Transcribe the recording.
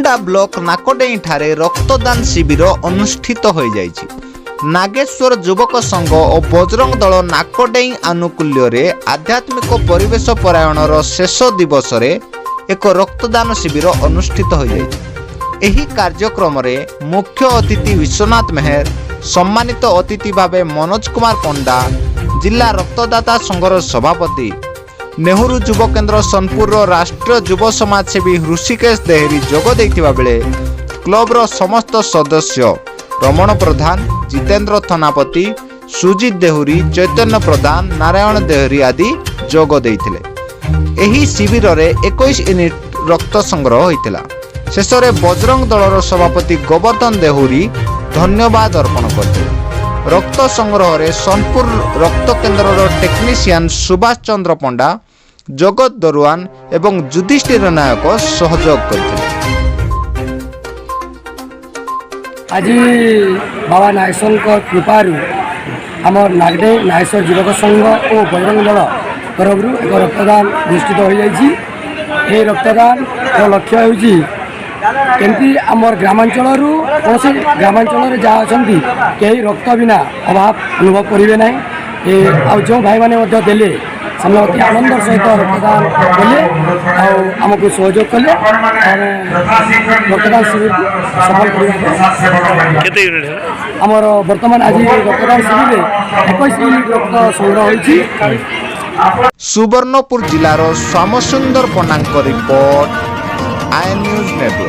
रेमुंडा block नाकोडेई ठारे रक्तदान शिविर अनुष्ठित हो जाइछि। नागेश्वर युवक संघ और बजरंग दल नाकोडेई आनुकूल्य रे आध्यात्मिक परिवेश परायणर शेष दिवस रे एक रक्तदान शिविर अनुष्ठित हो जाइछि। एही कार्यक्रम रे मुख्य अतिथि विश्वनाथ मेहर, सम्मानित अतिथि भावे मनोज कुमार पंडा, जिला रक्तदाता संघर सभापति, नेहरू युव केन्द्र सोनपुर राष्ट्रीय युव समाजसेवी ऋषिकेश देहरी जोग देइथिबा बेले क्लबर समस्त सदस्य रमण प्रधान, जितेन्द्र थनापति, सुजित देहुरी, चैतन्य प्रधान, नारायण देहरी आदि जोग देइथिले। एही शिविर रे 21 यूनिट रक्त संग्रह होइतिला। शेष रे बजरंग दलर सभापति गोवर्धन देहुरी धन्यवाद अर्पण करथिले। रक्त संग्रह रे सोनपुर रक्त केन्द्र टेक्नीशियन सुभाष चंद्र पंडा, जगत दरुआन एवं युधिष्ठिर नायक सहयोग करथिले। आज बाबा नागेश्वर कृपारू आमर नागडे नागेश्वर युवक संघ और बजरंग दल तरफ एक रक्तदान अनुष्ठित हो जाइए। ये रक्तदान लक्ष्य होगी केमती आमर ग्रामांचल कौन से ग्रामांचल जहाँ अच्छा कहीं रक्त बिना अभाव अनुभव करेंगे ना। आ जो भाई मैंने देले से अति आनंदर सहित रक्तदान कले आमको सहयोग कले रक्तदान शिविर सफल कर आमर बर्तमान आज रक्तदान शिविर 21 यूनिट रक्त संग्रह होइछि। सुवर्णपुर जिलार श्यामसुंदर पन्नांक रिपोर्ट, आई न्यूज नेटवर्क।